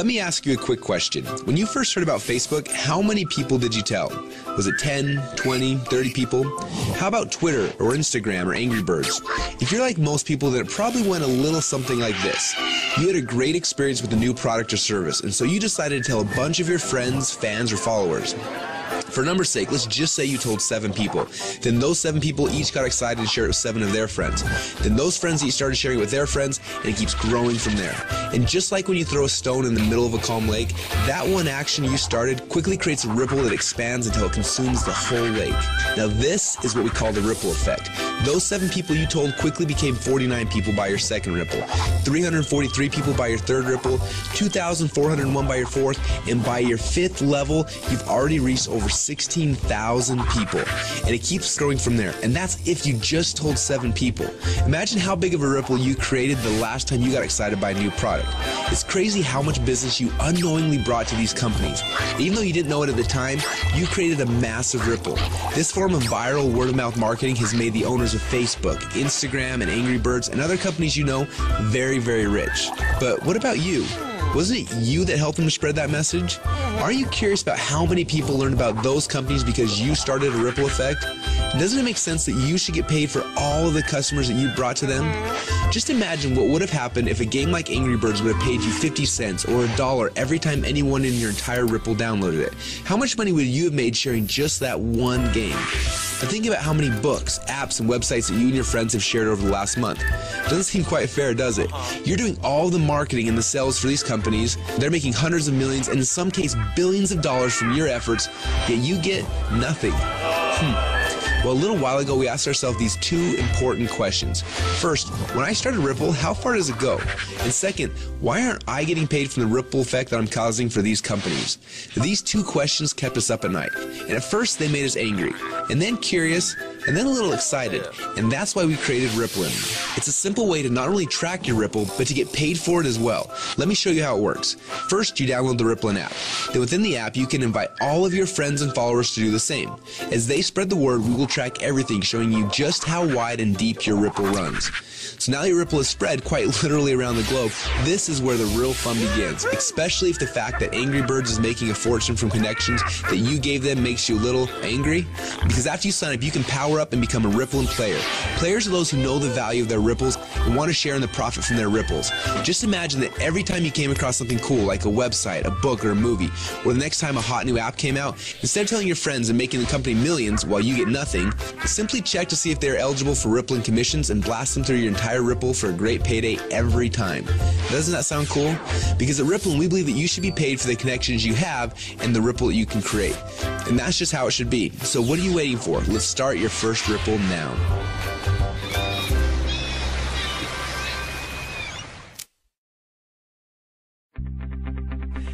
me ask you a quick question. When you first heard about Facebook, how many people did you tell? Was it 10, 20, 30 people? How about Twitter or Instagram or Angry Birds? If you're like most people, then it probably went a little something like this. You had a great experience with a new product or service, and so you decided to tell a bunch of your friends, fans, or followers. For numbers' sake, let's just say you told 7 people. Then those 7 people each got excited to share it with 7 of their friends. Then those friends each started sharing it with their friends, and it keeps growing from there. And just like when you throw a stone in the middle of a calm lake, that one action you started quickly creates a ripple that expands until it consumes the whole lake. Now this is what we call the ripple effect. Those 7 people you told quickly became 49 people by your second ripple, 343 people by your third ripple, 2,401 by your fourth, and by your 5th level, you've already reached over 16,000 people, and it keeps growing from there. And that's if you just told 7 people. Imagine how big of a ripple you created the last time you got excited by a new product. It's crazy how much business you unknowingly brought to these companies. Even though you didn't know it at the time, you created a massive ripple. This form of viral word-of-mouth marketing has made the owners of Facebook, Instagram, and Angry Birds, and other companies you know very, very rich. But what about you? Wasn't it you that helped them to spread that message? Are you curious about how many people learned about those companies because you started a ripple effect? Doesn't it make sense that you should get paid for all of the customers that you brought to them? Just imagine what would have happened if a game like Angry Birds would have paid you 50 cents or $1 every time anyone in your entire Ripple downloaded it. How much money would you have made sharing just that one game? Now think about how many books, apps, and websites that you and your friends have shared over the last month. Doesn't seem quite fair, does it? You're doing all the marketing and the sales for these companies. They're making hundreds of millions, and in some cases billions of dollars from your efforts, yet you get nothing. Well, a little while ago, we asked ourselves these 2 important questions. First, when I started Ripple, how far does it go? And second, why aren't I getting paid from the ripple effect that I'm causing for these companies? These 2 questions kept us up at night. And at first, they made us angry, and then curious, and then a little excited. And that's why we created Rippln. It's a simple way to not only track your Ripple, but to get paid for it as well. Let me show you how it works. First, you download the Rippln app. Then within the app, you can invite all of your friends and followers to do the same. As they spread the word, we will track everything, showing you just how wide and deep your Ripple runs. So now your Ripple is spread quite literally around the globe. This is where the real fun begins, especially if the fact that Angry Birds is making a fortune from connections that you gave them makes you a little angry. Because after you sign up, you can power up and become a Rippln player. Players are those who know the value of their ripples and want to share in the profit from their ripples. Just imagine that every time you came across something cool like a website, a book, or a movie, or the next time a hot new app came out, instead of telling your friends and making the company millions while you get nothing, simply check to see if they're eligible for Rippln commissions and blast them through your entire Ripple for a great payday every time. Doesn't that sound cool? Because at Rippln, we believe that you should be paid for the connections you have and the ripple that you can create. And that's just how it should be. So what are you waiting for? Let's start your first Ripple now.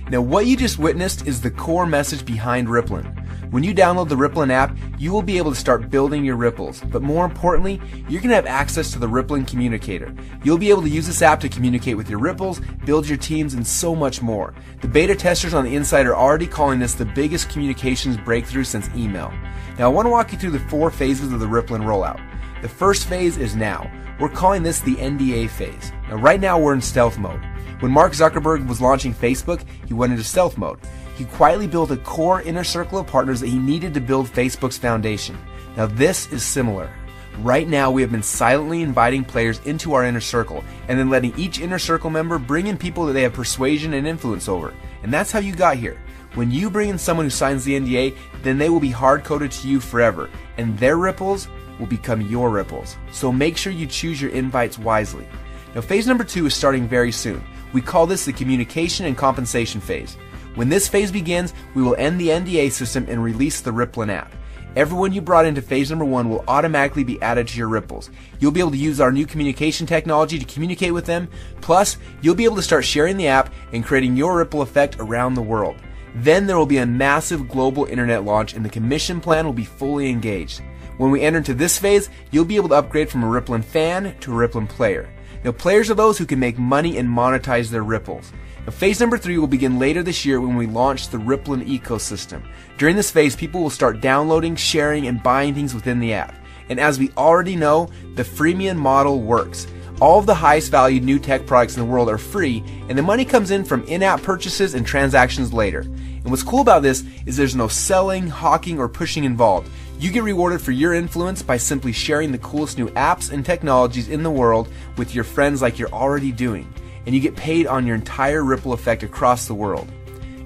Now what you just witnessed is the core message behind Rippln. When you download the Rippln app, you will be able to start building your ripples, but more importantly, you're going to have access to the Rippln communicator. You'll be able to use this app to communicate with your ripples, build your teams, and so much more. The beta testers on the inside are already calling this the biggest communications breakthrough since email. Now I want to walk you through the 4 phases of the Rippln rollout. The first phase is now. We're calling this the NDA phase. Now right now we're in stealth mode. When Mark Zuckerberg was launching Facebook, he went into stealth mode. He quietly built a core inner circle of partners that he needed to build Facebook's foundation. Now this is similar. Right now we have been silently inviting players into our inner circle and then letting each inner circle member bring in people that they have persuasion and influence over. And that's how you got here. When you bring in someone who signs the NDA, then they will be hard-coded to you forever, and their ripples will become your ripples. So make sure you choose your invites wisely. Now phase number 2 is starting very soon. We call this the communication and compensation phase. When this phase begins, we will end the NDA system and release the Rippln app. Everyone you brought into phase number 1 will automatically be added to your ripples. You'll be able to use our new communication technology to communicate with them. Plus, you'll be able to start sharing the app and creating your ripple effect around the world. Then there will be a massive global internet launch and the commission plan will be fully engaged. When we enter into this phase, you'll be able to upgrade from a Rippln fan to a Rippln player. Now, players are those who can make money and monetize their ripples. Now, phase number 3 will begin later this year when we launch the Rippln ecosystem. During this phase, people will start downloading, sharing, and buying things within the app. And as we already know, the freemium model works. All of the highest valued new tech products in the world are free, and the money comes in from in-app purchases and transactions later. And what's cool about this is there's no selling, hawking, or pushing involved. You get rewarded for your influence by simply sharing the coolest new apps and technologies in the world with your friends like you're already doing. And you get paid on your entire ripple effect across the world.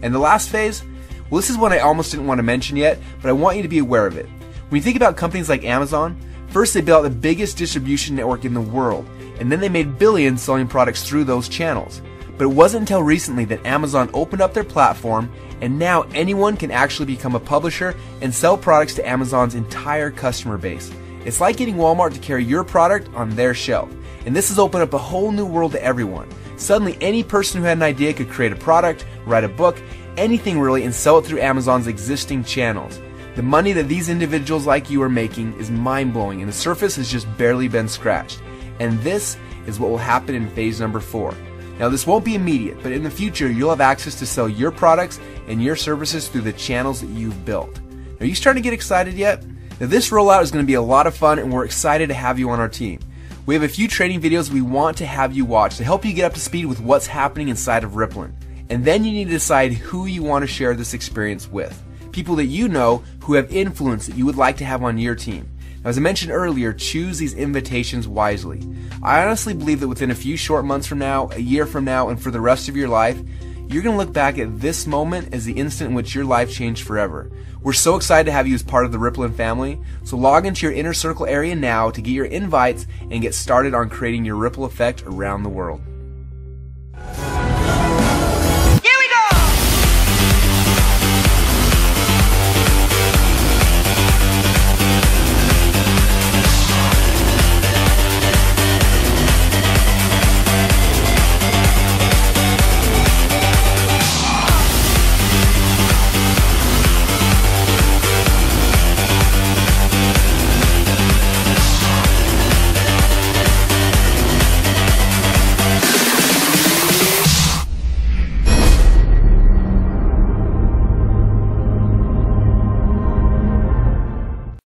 And the last phase? Well, this is one I almost didn't want to mention yet, but I want you to be aware of it. When you think about companies like Amazon, first they built out the biggest distribution network in the world, and then they made billions selling products through those channels. But it wasn't until recently that Amazon opened up their platform, and now anyone can actually become a publisher and sell products to Amazon's entire customer base. It's like getting Walmart to carry your product on their shelf. And this has opened up a whole new world to everyone. Suddenly any person who had an idea could create a product, write a book, anything really, and sell it through Amazon's existing channels. The money that these individuals like you are making is mind-blowing, and the surface has just barely been scratched. And this is what will happen in phase number 4. Now this won't be immediate, but in the future you'll have access to sell your products and your services through the channels that you've built. Are you starting to get excited yet? Now this rollout is going to be a lot of fun, and we're excited to have you on our team. We have a few training videos we want to have you watch to help you get up to speed with what's happening inside of Rippln. And then you need to decide who you want to share this experience with. People that you know who have influence that you would like to have on your team. Now, as I mentioned earlier, choose these invitations wisely. I honestly believe that within a few short months from now, a year from now, and for the rest of your life, you're going to look back at this moment as the instant in which your life changed forever. We're so excited to have you as part of the Rippln family, so log into your inner circle area now to get your invites and get started on creating your ripple effect around the world.